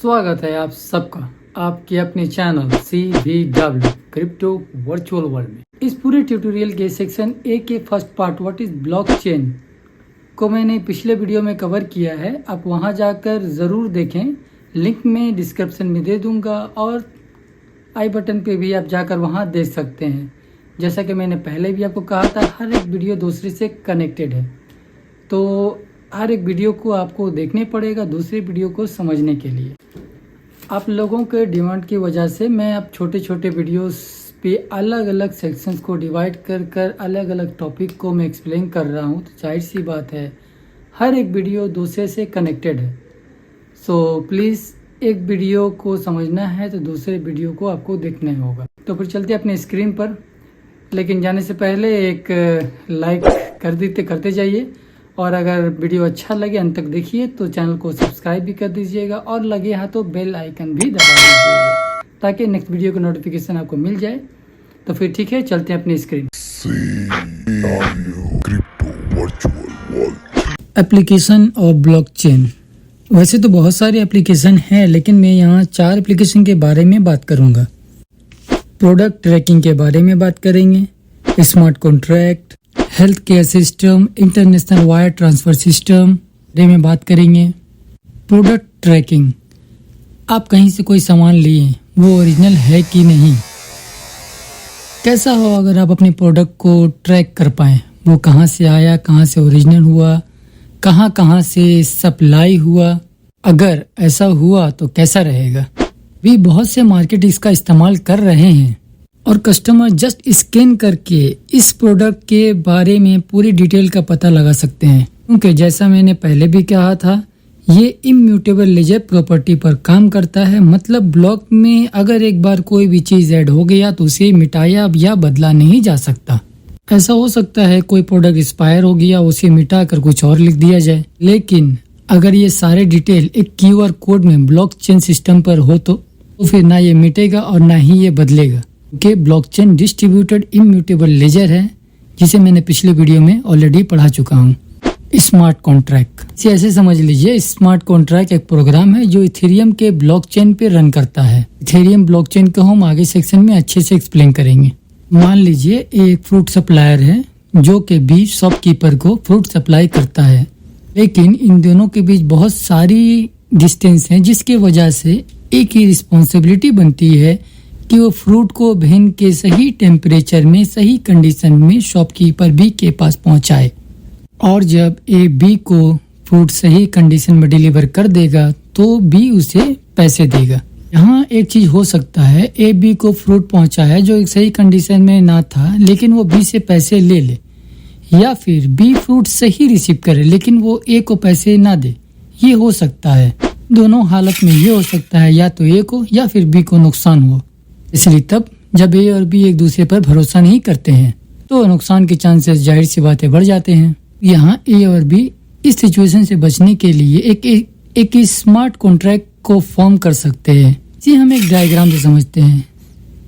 स्वागत है आप सबका आपके अपने channel CVW crypto virtual world में। इस पूरे ट्यूटोरियल के सेक्शन ए के first part what is blockchain को मैंने पिछले वीडियो में कवर किया है। आप वहां जाकर ज़रूर देखें, लिंक में डिस्क्रिप्शन में दे दूंगा और आई बटन पे भी आप जाकर वहां देख सकते हैं। जैसा कि मैंने पहले भी आपको कहा था, हर एक वीडियो दूसरे से कनेक्टेड है, तो हर एक वीडियो को आपको देखने पड़ेगा दूसरे वीडियो को समझने के लिए। आप लोगों के डिमांड की वजह से मैं अब छोटे छोटे वीडियोस पे अलग अलग सेक्शंस को डिवाइड कर अलग अलग टॉपिक को मैं एक्सप्लेन कर रहा हूँ। तो जाहिर सी बात है हर एक वीडियो दूसरे से कनेक्टेड है। सो प्लीज़ एक वीडियो को समझना है तो दूसरे वीडियो को आपको देखना होगा। तो फिर चलते अपने स्क्रीन पर, लेकिन जाने से पहले एक लाइक करते जाइए और अगर वीडियो अच्छा लगे अंत तक देखिए तो चैनल को सब्सक्राइब भी कर दीजिएगा और लगे हाथ तो बेल आइकन भी दबा दीजिएगा ताकि नेक्स्ट वीडियो का नोटिफिकेशन आपको मिल जाए। तो फिर ठीक है, चलते हैं अपनी स्क्रीन। एप्लीकेशन और ब्लॉकचेन। वैसे तो बहुत सारे एप्लीकेशन हैं, लेकिन मैं यहाँ 4 एप्लीकेशन के बारे में बात करूँगा। प्रोडक्ट ट्रैकिंग के बारे में बात करेंगे, smart contract, health care system, international wire transfer system बारे में बात करेंगे। प्रोडक्ट ट्रैकिंग, आप कहीं से कोई सामान लिए वो ओरिजिनल है कि नहीं, कैसा हो अगर आप अपने प्रोडक्ट को ट्रैक कर पाएँ, वो कहाँ से आया, कहाँ से ओरिजिनल हुआ, कहाँ से सप्लाई हुआ, अगर ऐसा हुआ तो कैसा रहेगा। भी बहुत से मार्केट इसका इस्तेमाल कर रहे हैं और कस्टमर जस्ट स्कैन करके इस प्रोडक्ट के बारे में पूरी डिटेल का पता लगा सकते हैं, क्योंकि जैसा मैंने पहले भी कहा था ये इम्यूटेबल लेजर प्रॉपर्टी पर काम करता है। मतलब ब्लॉक में अगर एक बार कोई भी चीज ऐड हो गया तो उसे मिटाया या बदला नहीं जा सकता। ऐसा हो सकता है कोई प्रोडक्ट एक्सपायर हो गया, उसे मिटा कर कुछ और लिख दिया जाए, लेकिन अगर ये सारे डिटेल एक QR कोड में ब्लॉकचेन सिस्टम पर हो तो फिर ना ये मिटेगा और ना ही ये बदलेगा, कि ब्लॉकचेन डिस्ट्रीब्यूटेड इम्यूटेबल लेजर है, जिसे मैंने पिछले वीडियो में ऑलरेडी पढ़ा चुका हूँ। स्मार्ट कॉन्ट्रैक्ट, इसे ऐसे समझ लीजिए, स्मार्ट कॉन्ट्रैक्ट एक प्रोग्राम है जो इथेरियम के ब्लॉकचेन पे रन करता है। इथेरियम ब्लॉकचेन को हम आगे सेक्शन में अच्छे से एक्सप्लेन करेंगे। मान लीजिए एक फ्रूट सप्लायर है जो कि बी शॉपकीपर को फ्रूट सप्लाई करता है, लेकिन इन दोनों के बीच बहुत सारी डिस्टेंस है, जिसकी वजह से एक ही रिस्पॉन्सिबिलिटी बनती है कि वो फ्रूट को भेन के सही टेम्परेचर में सही कंडीशन में शॉपकीपर बी के पास पहुंचाए, और जब ए बी को फ्रूट सही कंडीशन में डिलीवर कर देगा तो बी उसे पैसे देगा। यहाँ एक चीज हो सकता है, ए बी को फ्रूट पहुंचाया जो एक सही कंडीशन में ना था, लेकिन वो बी से पैसे ले ले, या फिर बी फ्रूट सही रिसीव करे लेकिन वो ए को पैसे ना दे। ये हो सकता है, दोनों हालत में ये हो सकता है या तो ए को या फिर बी को नुकसान हो। इसलिए तब जब ए और बी एक दूसरे पर भरोसा नहीं करते हैं तो नुकसान के चांसेस जाहिर सी बातें बढ़ जाते हैं। यहाँ ए और बी इस सिचुएशन से बचने के लिए एक स्मार्ट कॉन्ट्रैक्ट को फॉर्म कर सकते हैं। इसे हम एक डायग्राम से समझते हैं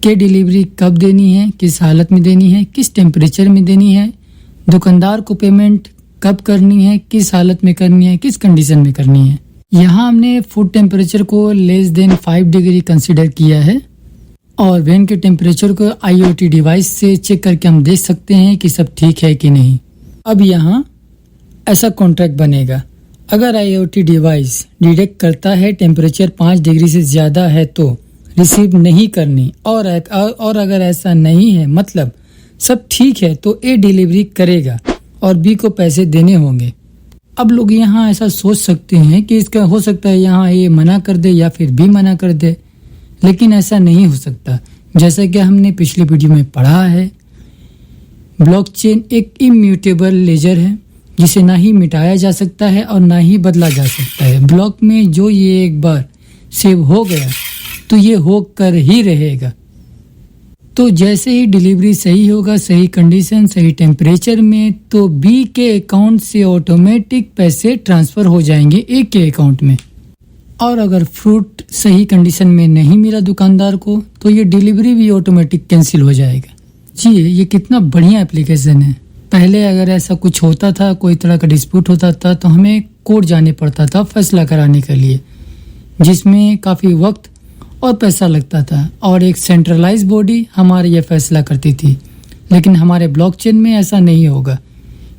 कि डिलीवरी कब देनी है, किस हालत में देनी है, किस टेम्परेचर में देनी है, दुकानदार को पेमेंट कब करनी है, किस हालत में करनी है, किस कंडीशन में करनी है। यहाँ हमने फूड टेम्परेचर को लेस देन 5 डिग्री कंसिडर किया है और वेन के टेम्परेचर को IoT डिवाइस से चेक करके हम देख सकते हैं कि सब ठीक है कि नहीं। अब यहाँ ऐसा कॉन्ट्रैक्ट बनेगा, अगर IoT डिवाइस डिटेक्ट करता है टेम्परेचर 5 डिग्री से ज़्यादा है तो रिसीव नहीं करनी, और अगर ऐसा नहीं है मतलब सब ठीक है तो ए डिलीवरी करेगा और बी को पैसे देने होंगे। अब लोग यहाँ ऐसा सोच सकते हैं कि इसका हो सकता है यहाँ ए मना कर दे या फिर बी मना कर दे, लेकिन ऐसा नहीं हो सकता। जैसा कि हमने पिछले वीडियो में पढ़ा है, ब्लॉकचेन एक इम्यूटेबल लेजर है जिसे ना ही मिटाया जा सकता है और ना ही बदला जा सकता है। ब्लॉक में जो ये एक बार सेव हो गया तो ये होकर ही रहेगा। तो जैसे ही डिलीवरी सही होगा, सही कंडीशन, सही टेम्परेचर में, तो बी के अकाउंट से ऑटोमेटिक पैसे ट्रांसफर हो जाएंगे ए के अकाउंट में। और अगर फ्रूट सही कंडीशन में नहीं मिला दुकानदार को तो ये डिलीवरी भी ऑटोमेटिक कैंसिल हो जाएगा। जी ये कितना बढ़िया एप्लीकेशन है। पहले अगर ऐसा कुछ होता था, कोई तरह का डिस्प्यूट होता था तो हमें कोर्ट जाने पड़ता था फैसला कराने के लिए, जिसमें काफ़ी वक्त और पैसा लगता था और एक सेंट्रलाइज बॉडी हमारे ये फैसला करती थी। लेकिन हमारे ब्लॉकचेन में ऐसा नहीं होगा,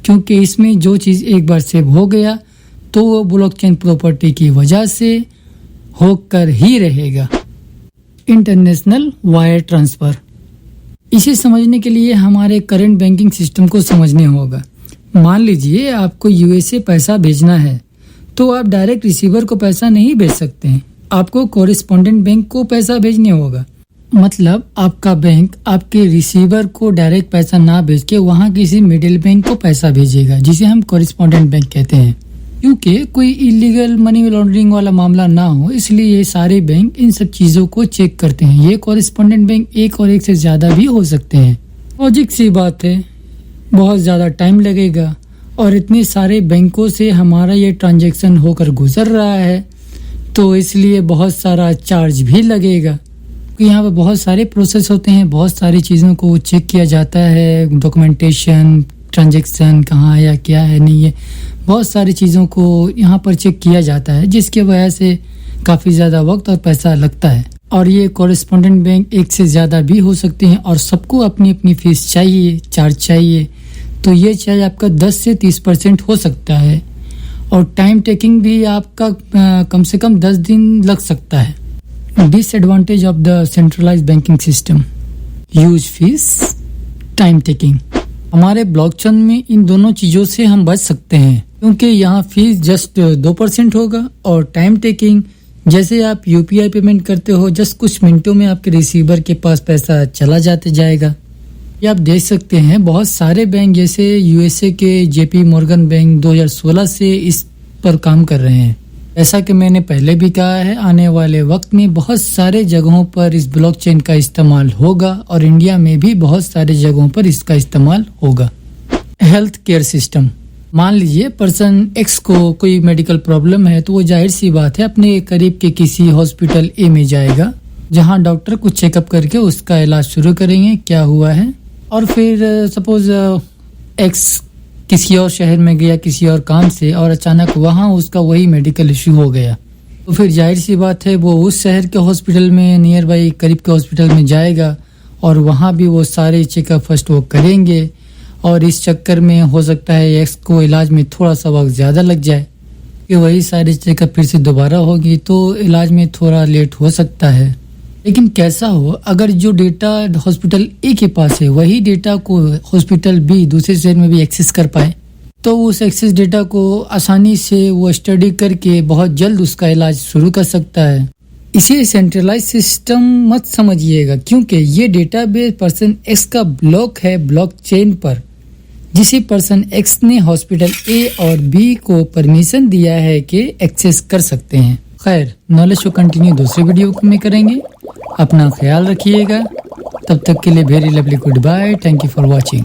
क्योंकि इसमें जो चीज़ एक बार सेव हो गया तो वो ब्लॉकचेन प्रॉपर्टी की वजह से होकर ही रहेगा। इंटरनेशनल वायर ट्रांसफ़र, इसे समझने के लिए हमारे करंट बैंकिंग सिस्टम को समझने होगा। मान लीजिए आपको यूएसए पैसा भेजना है, तो आप डायरेक्ट रिसीवर को पैसा नहीं भेज सकते हैं, आपको कॉरेस्पॉन्डेंट बैंक को पैसा भेजने होगा। मतलब आपका बैंक आपके रिसीवर को डायरेक्ट पैसा ना भेज के वहाँ किसी मिडिल बैंक को पैसा भेजेगा, जिसे हम कॉरेस्पॉन्डेंट बैंक कहते हैं। क्योंकि कोई इलीगल मनी लॉन्ड्रिंग वाला मामला ना हो, इसलिए ये सारे बैंक इन सब चीज़ों को चेक करते हैं। ये कॉरेस्पॉन्डेंट बैंक एक और एक से ज़्यादा भी हो सकते हैं। लॉजिक सी बात है, बहुत ज़्यादा टाइम लगेगा और इतने सारे बैंकों से हमारा ये ट्रांजैक्शन होकर गुजर रहा है, तो इसलिए बहुत सारा चार्ज भी लगेगा। यहाँ पर बहुत सारे प्रोसेस होते हैं, बहुत सारी चीज़ों को चेक किया जाता है, डॉक्यूमेंटेशन, ट्रांजैक्शन कहाँ है या क्या है नहीं है, बहुत सारी चीज़ों को यहाँ पर चेक किया जाता है, जिसकी वजह से काफ़ी ज़्यादा वक्त और पैसा लगता है। और ये कॉरेस्पॉन्डेंट बैंक एक से ज़्यादा भी हो सकते हैं और सबको अपनी अपनी फीस चाहिए, चार्ज चाहिए, तो ये चार्ज आपका 10 से 30% हो सकता है और टाइम टेकिंग भी आपका कम से कम 10 दिन लग सकता है। Disadvantage of the centralised banking system, huge fees, time taking. हमारे ब्लॉकचेन में इन दोनों चीज़ों से हम बच सकते हैं, क्योंकि यहाँ फीस जस्ट 2% होगा और टाइम टेकिंग, जैसे आप यूपीआई पेमेंट करते हो, जस्ट कुछ मिनटों में आपके रिसीवर के पास पैसा चला जाते जाएगा। ये आप देख सकते हैं बहुत सारे बैंक जैसे यूएसए के जेपी मॉर्गन बैंक 2016 से इस पर काम कर रहे हैं। ऐसा कि मैंने पहले भी कहा है, आने वाले वक्त में बहुत सारे जगहों पर इस ब्लॉकचेन का इस्तेमाल होगा और इंडिया में भी बहुत सारे जगहों पर इसका इस्तेमाल होगा। हेल्थ केयर सिस्टम, मान लीजिए पर्सन एक्स को कोई मेडिकल प्रॉब्लम है, तो वो जाहिर सी बात है अपने करीब के किसी हॉस्पिटल ए में जाएगा, जहां डॉक्टर कुछ चेकअप करके उसका इलाज शुरू करेंगे क्या हुआ है। और फिर सपोज एक्स किसी और शहर में गया किसी और काम से और अचानक वहाँ उसका वही मेडिकल इश्यू हो गया, तो फिर जाहिर सी बात है वो उस शहर के हॉस्पिटल में, नियर बाई करीब के हॉस्पिटल में जाएगा और वहाँ भी वो सारे चेकअप फर्स्ट वो करेंगे और इस चक्कर में हो सकता है एक्स को इलाज में थोड़ा सा वक्त ज़्यादा लग जाए, कि वही सारे चेकअप फिर से दोबारा होगी, तो इलाज में थोड़ा लेट हो सकता है। लेकिन कैसा हो, अगर जो डेटा हॉस्पिटल ए के पास है वही डेटा को हॉस्पिटल बी दूसरे शहर में भी एक्सेस कर पाए, तो उस एक्सेस डेटा को आसानी से वो स्टडी करके बहुत जल्द उसका इलाज शुरू कर सकता है। इसे सेंट्रलाइज सिस्टम मत समझिएगा, क्योंकि ये डेटाबेस पर्सन एक्स का ब्लॉक है ब्लॉकचेन पर, जिसे पर्सन एक्स ने हॉस्पिटल ए और बी को परमिशन दिया है कि एक्सेस कर सकते हैं। खैर, नॉलेज को कंटिन्यू दूसरे वीडियो में करेंगे। अपना ख्याल रखिएगा, तब तक के लिए very lovely good bye, thank you for watching.